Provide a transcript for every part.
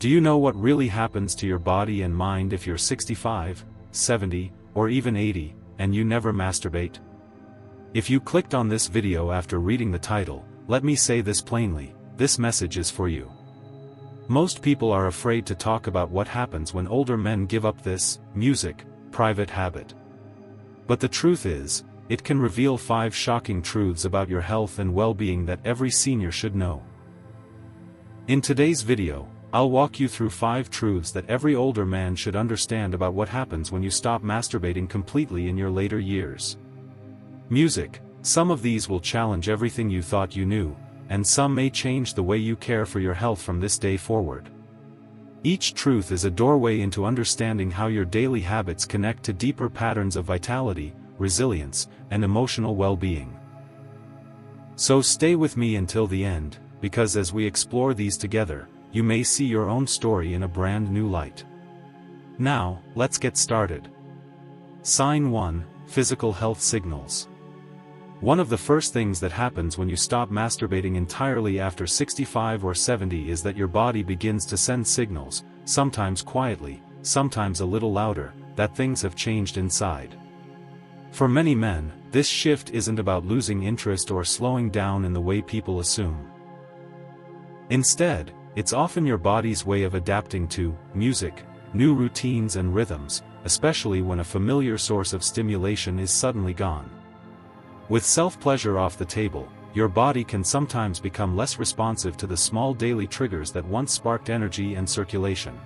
Do you know what really happens to your body and mind if you're 65, 70, or even 80, and you never masturbate? If you clicked on this video after reading the title, let me say this plainly, this message is for you. Most people are afraid to talk about what happens when older men give up this, private habit. But the truth is, it can reveal 5 shocking truths about your health and well-being that every senior should know. In today's video, I'll walk you through 5 truths that every older man should understand about what happens when you stop masturbating completely in your later years. Some of these will challenge everything you thought you knew, and some may change the way you care for your health from this day forward. Each truth is a doorway into understanding how your daily habits connect to deeper patterns of vitality, resilience, and emotional well-being. So stay with me until the end, because as we explore these together, you may see your own story in a brand new light. Now, let's get started. Sign 1: Physical health signals. One of the first things that happens when you stop masturbating entirely after 65 or 70 is that your body begins to send signals, sometimes quietly, sometimes a little louder, that things have changed inside. For many men, this shift isn't about losing interest or slowing down in the way people assume. Instead, it's often your body's way of adapting to music, new routines and rhythms, especially when a familiar source of stimulation is suddenly gone. With self-pleasure off the table, your body can sometimes become less responsive to the small daily triggers that once sparked energy and circulation.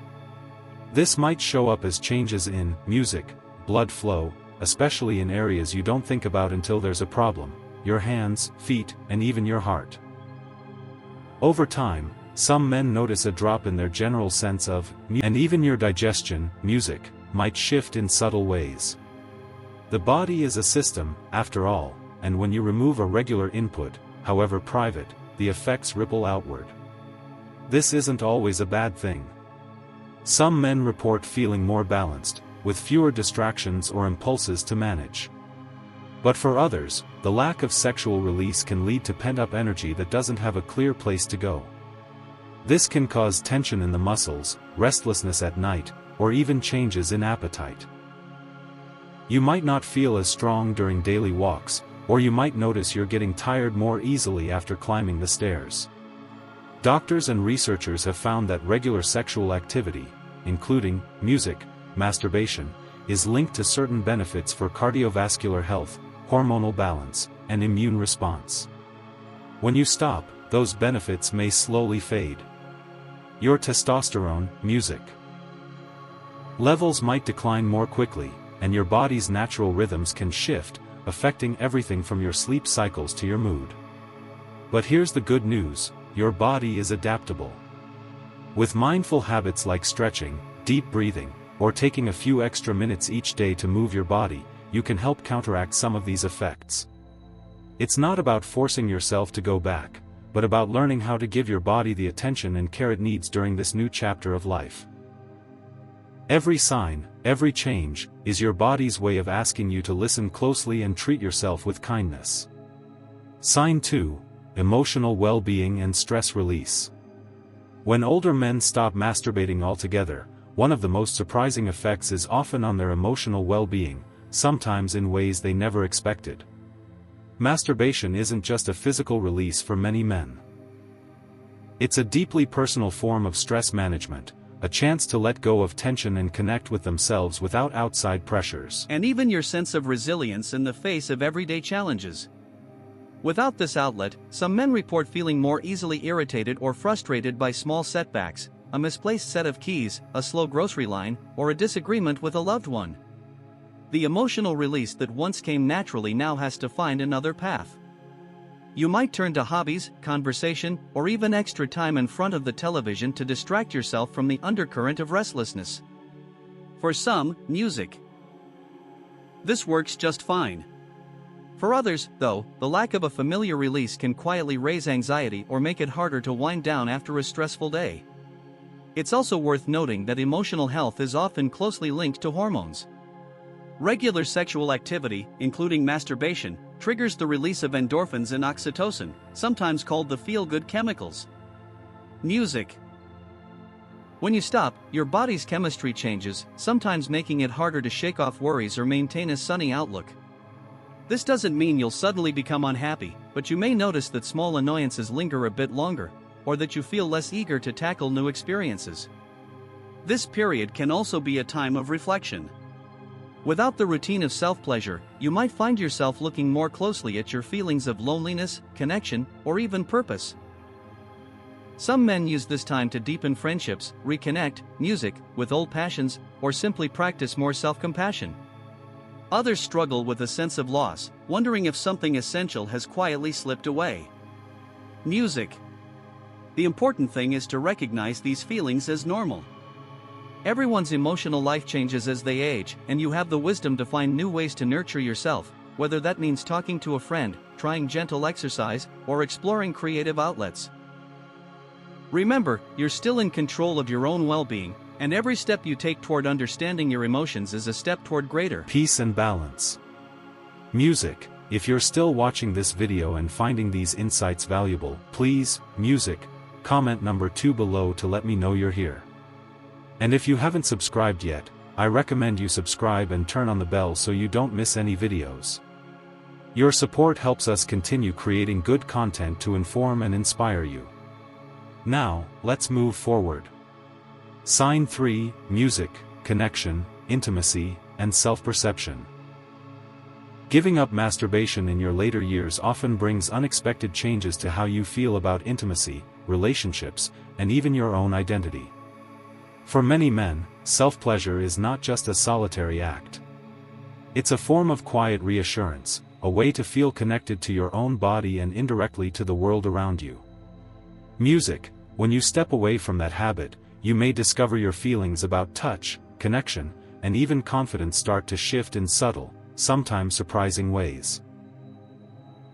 This might show up as changes in blood flow, especially in areas you don't think about until there's a problem: your hands, feet, and even your heart. Over time, some men notice a drop in their general sense of and even your digestion, might shift in subtle ways. The body is a system, after all, and when you remove a regular input, however private, the effects ripple outward. This isn't always a bad thing. Some men report feeling more balanced, with fewer distractions or impulses to manage. But for others, the lack of sexual release can lead to pent-up energy that doesn't have a clear place to go. This can cause tension in the muscles, restlessness at night, or even changes in appetite. You might not feel as strong during daily walks, or you might notice you're getting tired more easily after climbing the stairs. Doctors and researchers have found that regular sexual activity, including masturbation, is linked to certain benefits for cardiovascular health, hormonal balance, and immune response. When you stop, those benefits may slowly fade. Your testosterone, levels might decline more quickly, and your body's natural rhythms can shift, affecting everything from your sleep cycles to your mood. But here's the good news: your body is adaptable. With mindful habits like stretching, deep breathing, or taking a few extra minutes each day to move your body, you can help counteract some of these effects. It's not about forcing yourself to go back, but about learning how to give your body the attention and care it needs during this new chapter of life. Every sign, every change, is your body's way of asking you to listen closely and treat yourself with kindness. Sign 2: Emotional well-being and stress release. When older men stop masturbating altogether, one of the most surprising effects is often on their emotional well-being, sometimes in ways they never expected. Masturbation isn't just a physical release for many men. It's a deeply personal form of stress management, a chance to let go of tension and connect with themselves without outside pressures. And even your sense of resilience in the face of everyday challenges. Without this outlet, some men report feeling more easily irritated or frustrated by small setbacks, a misplaced set of keys, a slow grocery line, or a disagreement with a loved one. The emotional release that once came naturally now has to find another path. You might turn to hobbies, conversation, or even extra time in front of the television to distract yourself from the undercurrent of restlessness. For some, music. This works just fine. For others, though, the lack of a familiar release can quietly raise anxiety or make it harder to wind down after a stressful day. It's also worth noting that emotional health is often closely linked to hormones. Regular sexual activity, including masturbation, triggers the release of endorphins and oxytocin, sometimes called the feel-good chemicals. Music. When you stop, your body's chemistry changes, sometimes making it harder to shake off worries or maintain a sunny outlook. This doesn't mean you'll suddenly become unhappy, but you may notice that small annoyances linger a bit longer, or that you feel less eager to tackle new experiences. This period can also be a time of reflection. Without the routine of self-pleasure, you might find yourself looking more closely at your feelings of loneliness, connection, or even purpose. Some men use this time to deepen friendships, reconnect, music, with old passions, or simply practice more self-compassion. Others struggle with a sense of loss, wondering if something essential has quietly slipped away. Music. The important thing is to recognize these feelings as normal. Everyone's emotional life changes as they age, and you have the wisdom to find new ways to nurture yourself, whether that means talking to a friend, trying gentle exercise, or exploring creative outlets. Remember, you're still in control of your own well-being, and every step you take toward understanding your emotions is a step toward greater peace and balance. Music. If you're still watching this video and finding these insights valuable, please, music, comment number 2 below to let me know you're here. And if you haven't subscribed yet, I recommend you subscribe and turn on the bell so you don't miss any videos. Your support helps us continue creating good content to inform and inspire you. Now, let's move forward. Sign 3, music, connection, intimacy, and self-perception. Giving up masturbation in your later years often brings unexpected changes to how you feel about intimacy, relationships, and even your own identity. For many men, self-pleasure is not just a solitary act. It's a form of quiet reassurance, a way to feel connected to your own body and indirectly to the world around you. Music. When you step away from that habit, you may discover your feelings about touch, connection, and even confidence start to shift in subtle, sometimes surprising ways.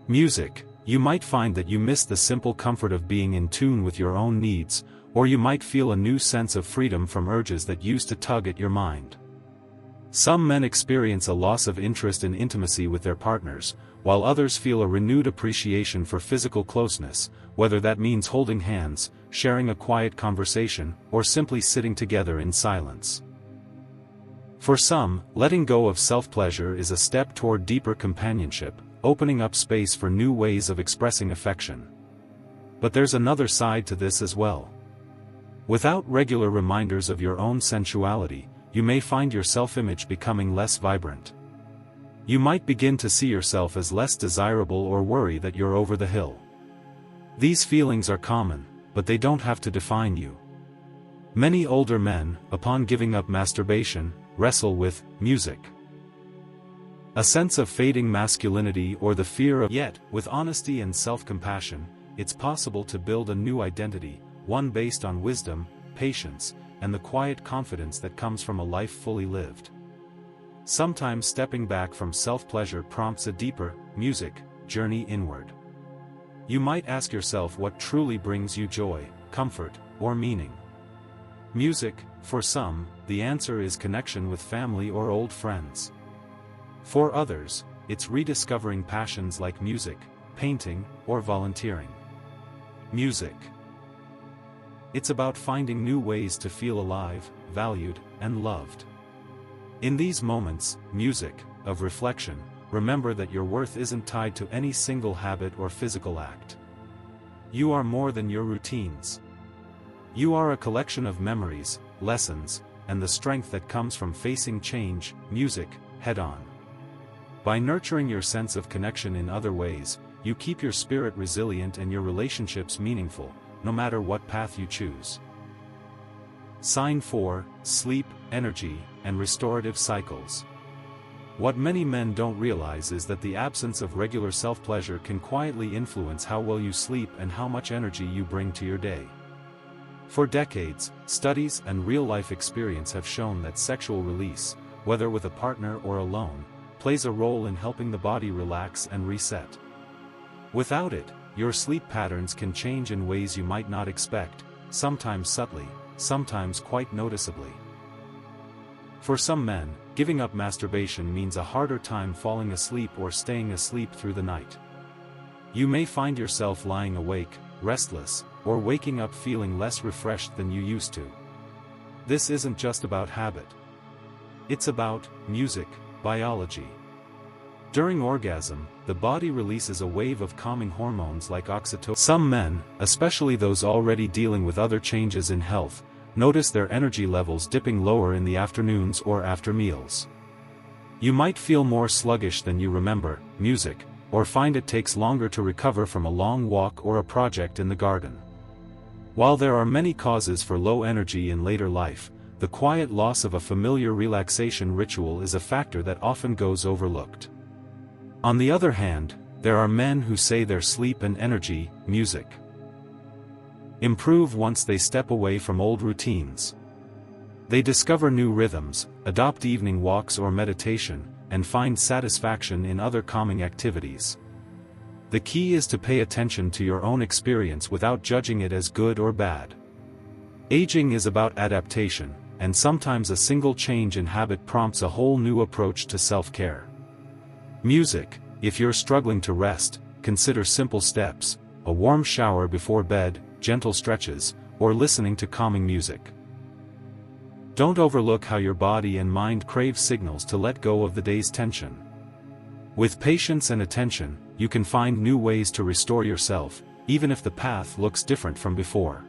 Music. You might find that you miss the simple comfort of being in tune with your own needs, or you might feel a new sense of freedom from urges that used to tug at your mind. Some men experience a loss of interest in intimacy with their partners, while others feel a renewed appreciation for physical closeness, whether that means holding hands, sharing a quiet conversation, or simply sitting together in silence. For some, letting go of self-pleasure is a step toward deeper companionship, opening up space for new ways of expressing affection. But there's another side to this as well. Without regular reminders of your own sensuality, you may find your self-image becoming less vibrant. You might begin to see yourself as less desirable or worry that you're over the hill. These feelings are common, but they don't have to define you. Many older men, upon giving up masturbation, wrestle with music. A sense of fading masculinity or the fear of yet, with honesty and self-compassion, it's possible to build a new identity, one based on wisdom, patience, and the quiet confidence that comes from a life fully lived. Sometimes stepping back from self-pleasure prompts a deeper, music, journey inward. You might ask yourself what truly brings you joy, comfort, or meaning. Music, for some, the answer is connection with family or old friends. For others, it's rediscovering passions like music, painting, or volunteering. Music. It's about finding new ways to feel alive, valued, and loved. In these moments, music, of reflection, remember that your worth isn't tied to any single habit or physical act. You are more than your routines. You are a collection of memories, lessons, and the strength that comes from facing change, music, head-on. By nurturing your sense of connection in other ways, you keep your spirit resilient and your relationships meaningful, no matter what path you choose. Sign 4, sleep, energy, and restorative cycles. What many men don't realize is that the absence of regular self-pleasure can quietly influence how well you sleep and how much energy you bring to your day. For decades, studies and real-life experience have shown that sexual release, whether with a partner or alone, plays a role in helping the body relax and reset. Without it, your sleep patterns can change in ways you might not expect, sometimes subtly, sometimes quite noticeably. For some men, giving up masturbation means a harder time falling asleep or staying asleep through the night. You may find yourself lying awake, restless, or waking up feeling less refreshed than you used to. This isn't just about habit. It's about music, biology. During orgasm, the body releases a wave of calming hormones like oxytocin. Some men, especially those already dealing with other changes in health, notice their energy levels dipping lower in the afternoons or after meals. You might feel more sluggish than you remember music, or find it takes longer to recover from a long walk or a project in the garden. While there are many causes for low energy in later life, the quiet loss of a familiar relaxation ritual is a factor that often goes overlooked. On the other hand, there are men who say their sleep and energy, music, improve once they step away from old routines. They discover new rhythms, adopt evening walks or meditation, and find satisfaction in other calming activities. The key is to pay attention to your own experience without judging it as good or bad. Aging is about adaptation, and sometimes a single change in habit prompts a whole new approach to self-care. Music, if you're struggling to rest, consider simple steps, a warm shower before bed, gentle stretches, or listening to calming music. Don't overlook how your body and mind crave signals to let go of the day's tension. With patience and attention, you can find new ways to restore yourself, even if the path looks different from before.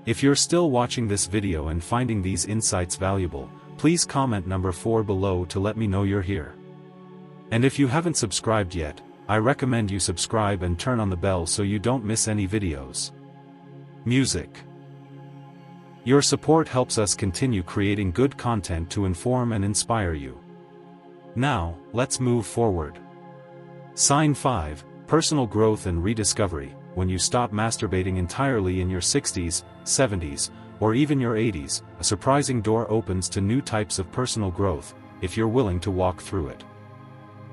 If you're still watching this video and finding these insights valuable, please comment number 4 below to let me know you're here. And if you haven't subscribed yet, I recommend you subscribe and turn on the bell so you don't miss any videos. Music. Your support helps us continue creating good content to inform and inspire you. Now, let's move forward. Sign 5, Personal Growth and Rediscovery. When you stop masturbating entirely in your 60s, 70s, or even your 80s, a surprising door opens to new types of personal growth, if you're willing to walk through it.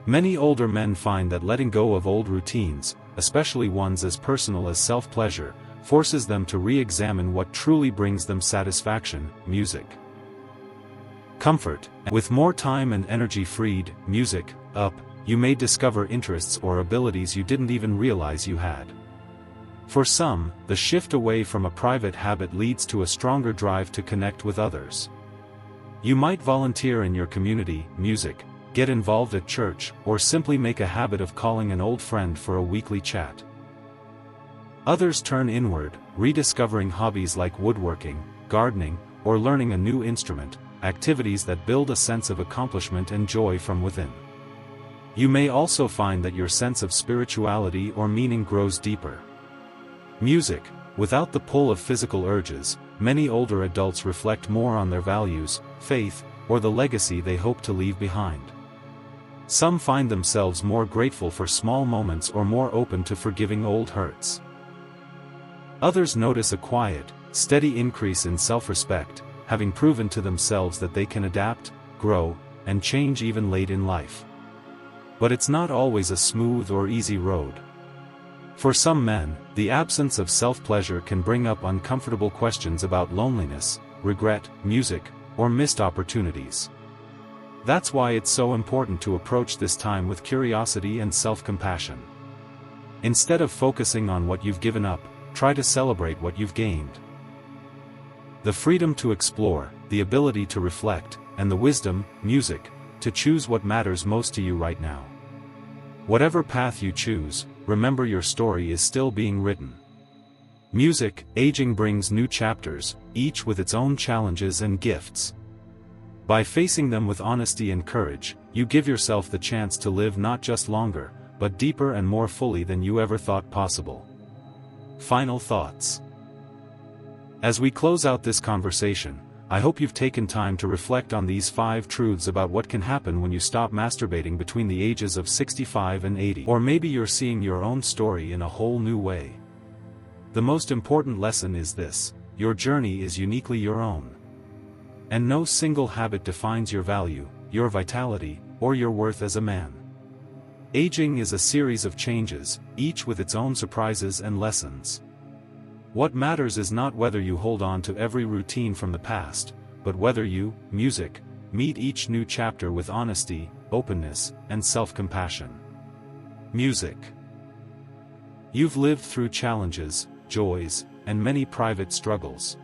Many older men find that letting go of old routines, especially ones as personal as self-pleasure, forces them to re-examine what truly brings them satisfaction, music. Comfort. With more time and energy freed, music, up, you may discover interests or abilities you didn't even realize you had. For some, the shift away from a private habit leads to a stronger drive to connect with others. You might volunteer in your community, music, get involved at church, or simply make a habit of calling an old friend for a weekly chat. Others turn inward, rediscovering hobbies like woodworking, gardening, or learning a new instrument, activities that build a sense of accomplishment and joy from within. You may also find that your sense of spirituality or meaning grows deeper. Music, without the pull of physical urges, many older adults reflect more on their values, faith, or the legacy they hope to leave behind. Some find themselves more grateful for small moments or more open to forgiving old hurts. Others notice a quiet, steady increase in self-respect, having proven to themselves that they can adapt, grow, and change even late in life. But it's not always a smooth or easy road. For some men, the absence of self-pleasure can bring up uncomfortable questions about loneliness, regret, music, or missed opportunities. That's why it's so important to approach this time with curiosity and self-compassion. Instead of focusing on what you've given up, try to celebrate what you've gained. The freedom to explore, the ability to reflect, and the wisdom, music, to choose what matters most to you right now. Whatever path you choose, remember your story is still being written. Music, aging brings new chapters, each with its own challenges and gifts. By facing them with honesty and courage, you give yourself the chance to live not just longer, but deeper and more fully than you ever thought possible. Final thoughts. As we close out this conversation, I hope you've taken time to reflect on these 5 truths about what can happen when you stop masturbating between the ages of 65 and 80. Or maybe you're seeing your own story in a whole new way. The most important lesson is this: your journey is uniquely your own. And no single habit defines your value, your vitality, or your worth as a man. Aging is a series of changes, each with its own surprises and lessons. What matters is not whether you hold on to every routine from the past, but whether you, music, meet each new chapter with honesty, openness, and self-compassion. Music. You've lived through challenges, joys, and many private struggles.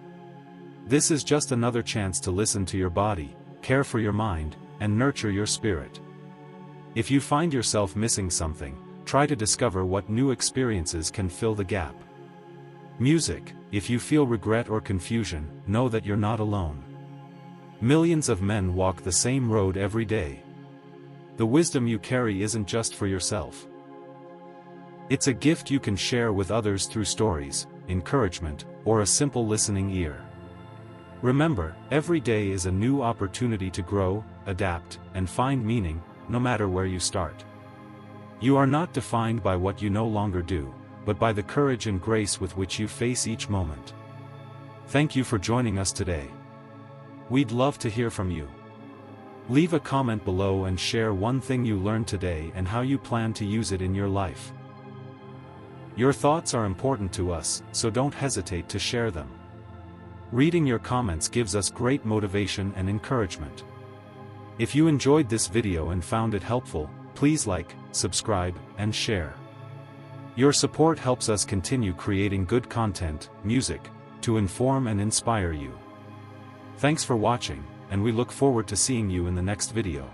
This is just another chance to listen to your body, care for your mind, and nurture your spirit. If you find yourself missing something, try to discover what new experiences can fill the gap. Music. If you feel regret or confusion, know that you're not alone. Millions of men walk the same road every day. The wisdom you carry isn't just for yourself. It's a gift you can share with others through stories, encouragement, or a simple listening ear. Remember, every day is a new opportunity to grow, adapt, and find meaning, no matter where you start. You are not defined by what you no longer do, but by the courage and grace with which you face each moment. Thank you for joining us today. We'd love to hear from you. Leave a comment below and share one thing you learned today and how you plan to use it in your life. Your thoughts are important to us, so don't hesitate to share them. Reading your comments gives us great motivation and encouragement. If you enjoyed this video and found it helpful, please like, subscribe, and share. Your support helps us continue creating good content, music, to inform and inspire you. Thanks for watching, and we look forward to seeing you in the next video.